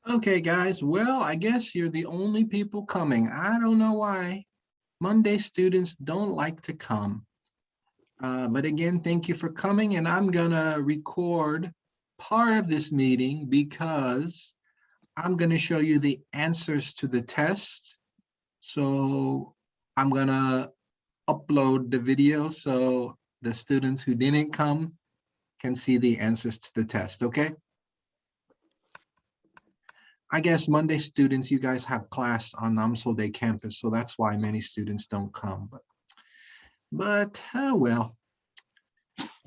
Okay, guys. Well, I guess you're the only people coming. I don't know why. Monday students don't like to come. But again, thank you for coming, and I'm gonna record part of this meeting because I'm gonna show you the answers to the test. So I'm gonna upload the video so the students who didn't come can see the answers to the test, okay? I guess Monday students, you guys have class on Namsolde campus, so that's why many students don't come. But oh well.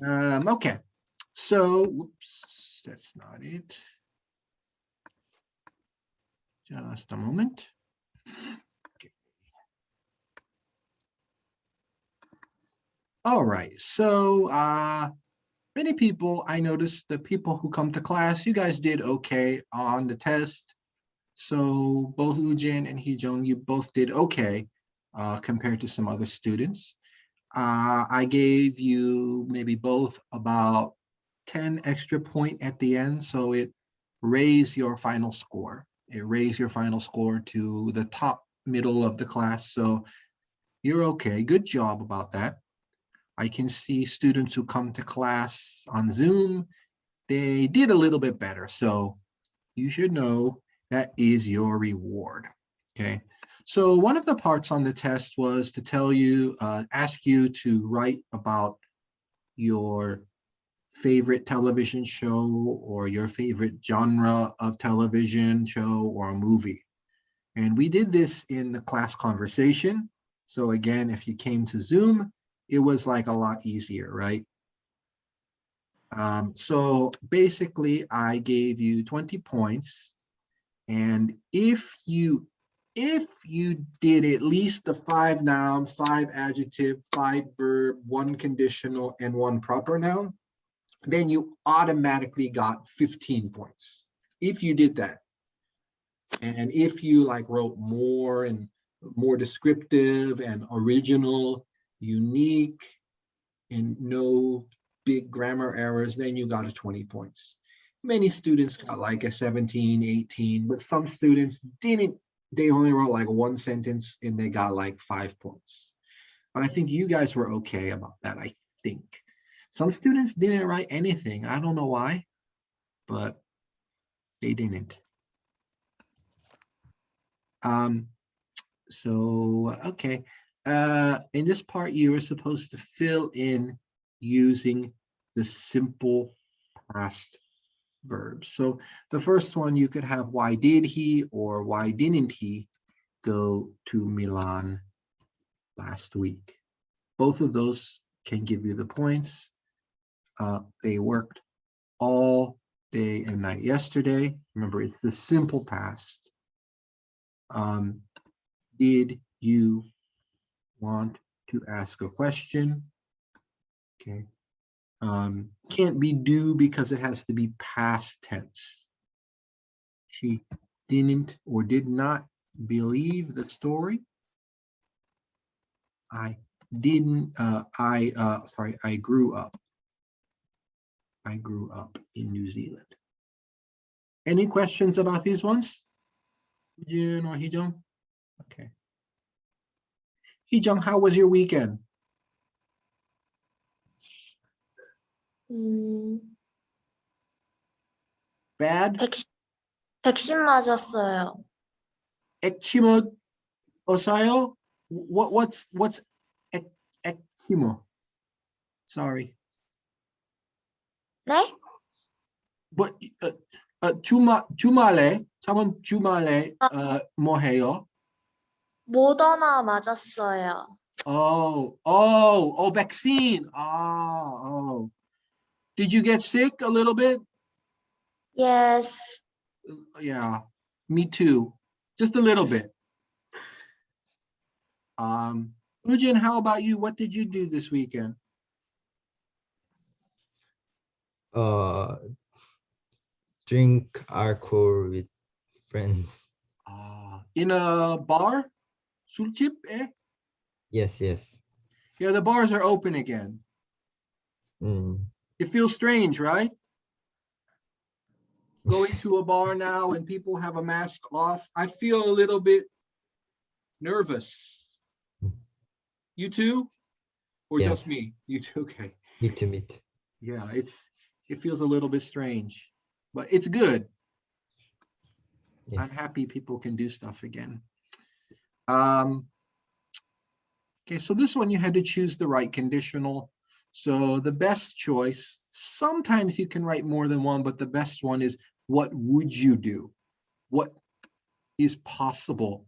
Okay, so whoops, that's not it. Just a moment. Okay. All right, so many people, I noticed the people who come to class, you guys did okay on the test. So both Ujin and Heejung, you both did okay compared to some other students. I gave you maybe both about 10 extra point at the end, so it raised your final score. It raised your final score to the top middle of the class, so you're okay. Good job about that. I can see students who come to class on Zoom, they did a little bit better, so you should know that is your reward, okay? So one of the parts on the test was to tell you, ask you to write about your favorite television show or your favorite genre of television show or movie. And we did this in the class conversation. So again, if you came to Zoom, it was like a lot easier, right? So basically, I gave you 20 points. And if you did at least the 5 noun, 5 adjective, 5 verb, 1 conditional, and 1 proper noun, then you automatically got 15 points. If you did that. And if you like wrote more and more descriptive and original, unique, and no big grammar errors, then you got a 20 points. Many students got like a 17, 18, but some students didn't, they only wrote like 1 sentence and they got like 5 points. But I think you guys were okay about that, I think. Some students didn't write anything. I don't know why, but they didn't. So, okay. In this part, you were supposed to fill in using the simple past verbs. So the first one, you could have why did he or why didn't he go to Milan last week? Both of those can give you the points. They worked all day and night yesterday. Remember, it's the simple past. Did you want to ask a question? Okay. Can't be do because it has to be past tense. She didn't or did not believe the story. I didn't, I grew up. I grew up in New Zealand. Any questions about these ones? Jun or Heejung? Okay. Heejung, how was your weekend? Bad? 백신 맞았어요. Eczema Osayo? What's eczema? Sorry. 네? But 주말에 저번 주말에 뭐 해요? 모더나 맞았어요. Oh, vaccine. Oh. Did you get sick a little bit? Yes. Yeah, me too. Just a little bit. Ujin, how about you? What did you do this weekend? Drink alcohol with friends. In a bar? 술집? Yes. Yeah, the bars are open again. It feels strange, right? going to a bar now and people have a mask off, I feel a little bit nervous. You too? Or just Yes. me? You too? Okay. Me too, me too. Yeah, it feels a little bit strange, but it's good. Yes. I'm happy people can do stuff again. Okay, so this one you had to choose the right conditional. So the best choice, sometimes you can write more than one, but the best one is, what would you do? What is possible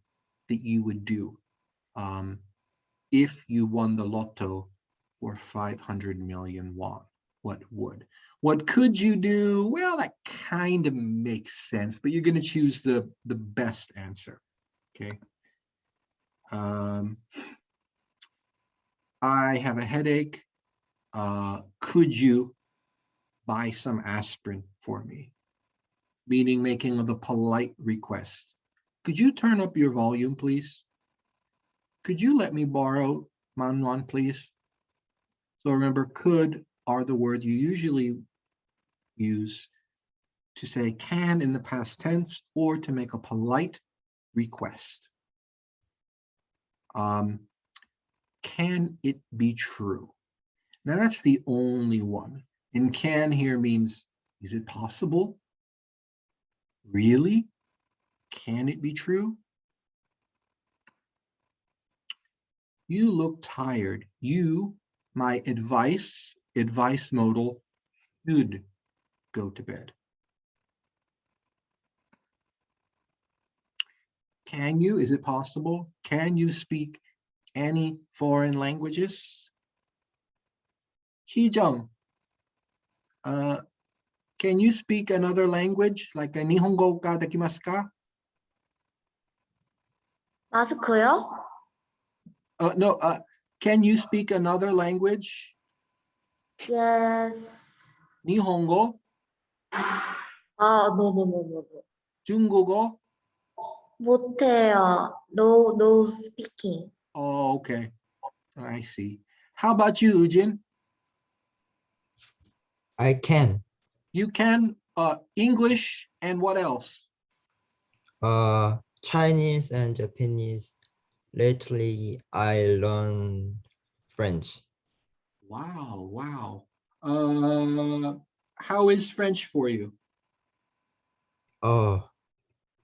that you would do if you won the lotto for 500 million won? What would? What could you do? Well, that kind of makes sense, but you're going to choose the best answer. Okay. I have a headache. Could you buy some aspirin for me? Meaning making the polite request. Could you turn up your volume, please? Could you let me borrow Nov1, please? So remember, could are the words you usually use to say can in the past tense or to make a polite request. Can it be true? Now that's the only one. And can here means, is it possible? Really? Can it be true? You look tired. You, my advice modal, should go to bed. Can you, is it possible? Can you speak any foreign languages? Hee-jung, can you speak another language like a Nihongo ga dekimasu ka? 마스크요? No, can you speak another language? Yes. Nihongo, No. Jungogo? 못해요. No speaking. Oh, okay. I see. How about you, Ujin? I can. You can English and what else? Chinese and Japanese. Lately, I learned French. Wow. How is French for you? Oh,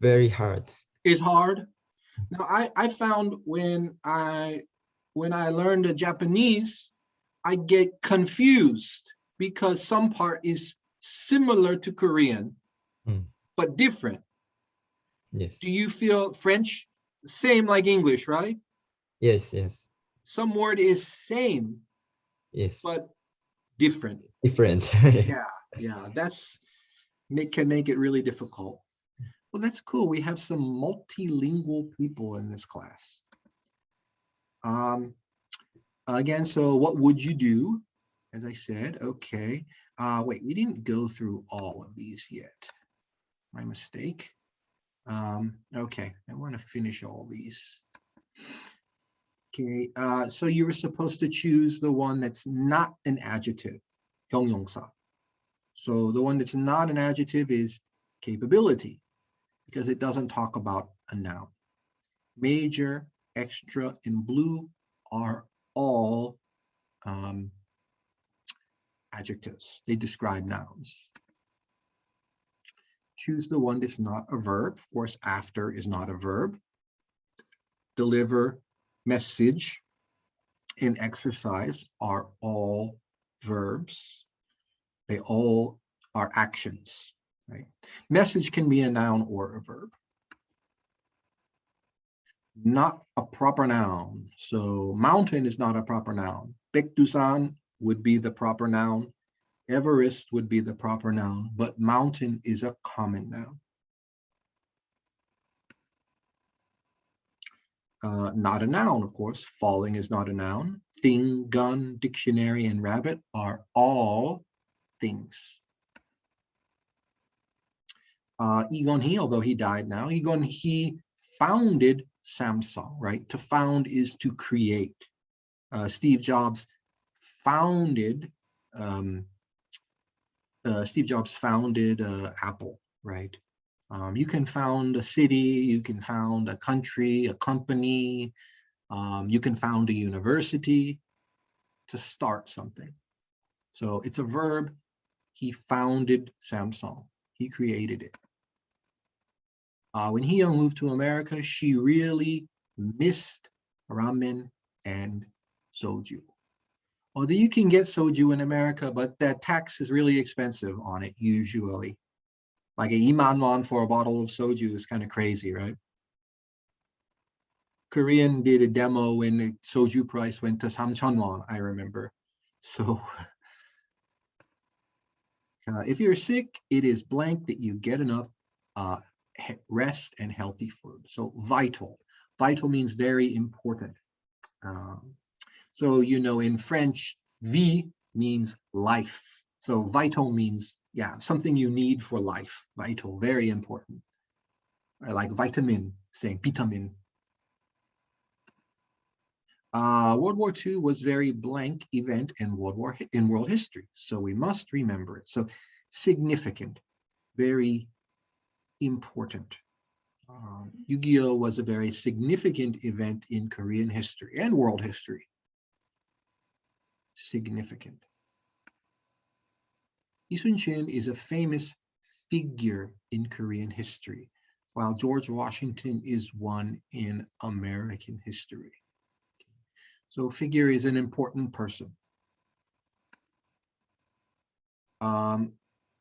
very hard. Is hard. Now I found when I learned the Japanese, I get confused because some part is similar to Korean, but different. Yes. Do you feel French same like English, right? Yes. Some word is same, Yes. but different. Different. Yeah, that's can make it really difficult. Well, that's cool. We have some multilingual people in this class. Again, so what would you do? As I said, okay. Wait, we didn't go through all of these yet. My mistake. Okay, I want to finish all these. Okay, so you were supposed to choose the one that's not an adjective, 경용사. So the one that's not an adjective is capability, because it doesn't talk about a noun. Major, extra, and blue are all adjectives. They describe nouns. Choose the one that's not a verb. Of course, after is not a verb. Deliver, message, and exercise are all verbs. They all are actions, right? Message can be a noun or a verb. Not a proper noun. So mountain is not a proper noun. Baekdusan would be the proper noun. Everest would be the proper noun, but mountain is a common noun. Not a noun, of course. Falling is not a noun. Thing, gun, dictionary, and rabbit are all things. Lee Gun-hee, although he died now, Lee Gun-hee founded Samsung, right? To found is to create. Steve Jobs founded Apple, right? You can found a city, you can found a country, a company, you can found a university to start something. So it's a verb. He founded Samsung. He created it. When Hee-young moved to America, she really missed ramen and soju. Although you can get soju in America, but that tax is really expensive on it usually. Like a 2만 won for a bottle of soju is kind of crazy, right? Korean did a demo when the soju price went to 3,000 won, I remember. So if you're sick, it is blank that you get enough rest and healthy food. So vital. Vital means very important. So, you know, in French, vie means life. So vital means, yeah, something you need for life. Vital, very important. Like vitamin, saying vitamin. World War II was very blank event in world history. So we must remember it. So significant, very important. Yu-Gi-Oh! Was a very significant event in Korean history and world history. Significant. Lee Sun-shin is a famous figure in Korean history, while George Washington is one in American history. So figure is an important person.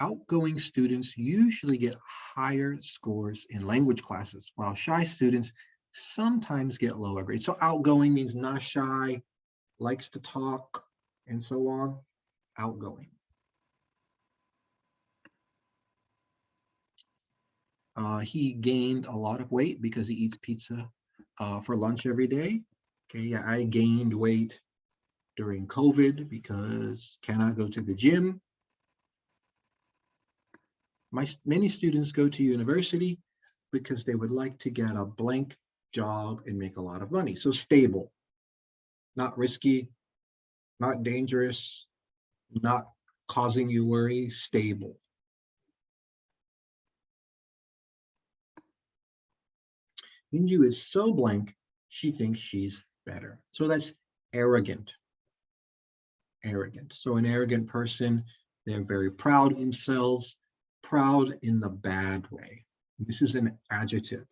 Outgoing students usually get higher scores in language classes, while shy students sometimes get lower grades. So outgoing means not shy, likes to talk, and so on. Outgoing. He gained a lot of weight because he eats pizza for lunch every day. Okay, yeah, I gained weight during COVID because cannot go to the gym. Many students go to university because they would like to get a blank job and make a lot of money. So stable, not risky, not dangerous, not causing you worry, stable. Minju is so blank, she thinks she's better. So that's arrogant. Arrogant. So an arrogant person, they're very proud of themselves, proud in the bad way. This is an adjective.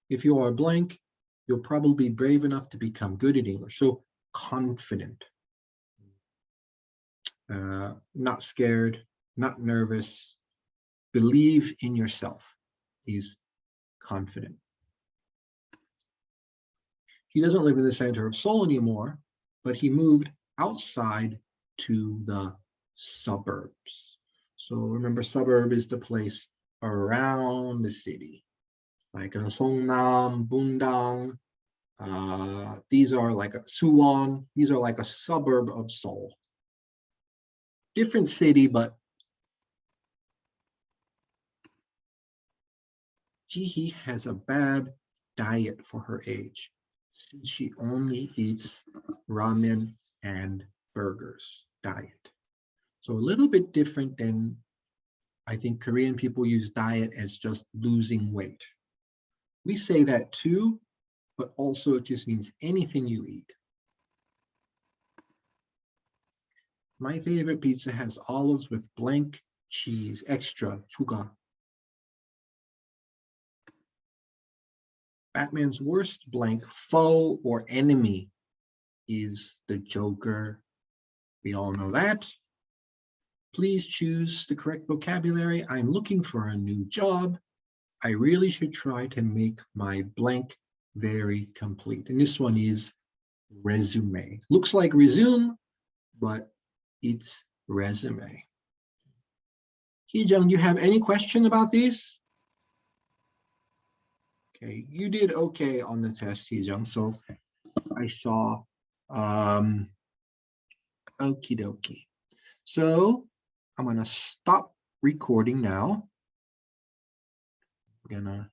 If you are blank, you'll probably be brave enough to become good at English. So confident, not scared, not nervous, believe in yourself. He's confident. He doesn't live in the center of Seoul anymore, but he moved outside to the suburbs. So remember, suburb is the place around the city, like Songnam, Bundang. These are like Suwon. These are like a suburb of Seoul. Different city, but Ji-hee has a bad diet for her age, since she only eats ramen and burgers diet. So a little bit different than, I think Korean people use diet as just losing weight. We say that too, but also it just means anything you eat. My favorite pizza has olives with blank cheese, extra, chuga. Batman's worst blank foe or enemy is the Joker. We all know that. Please choose the correct vocabulary. I'm looking for a new job. I really should try to make my blank very complete. And this one is resume. Looks like resume, but it's resume. Hee-jung, you have any question about these? Okay, you did okay on the test, Hee-jung. So I saw, okie dokie. So I'm gonna stop recording now. I'm gonna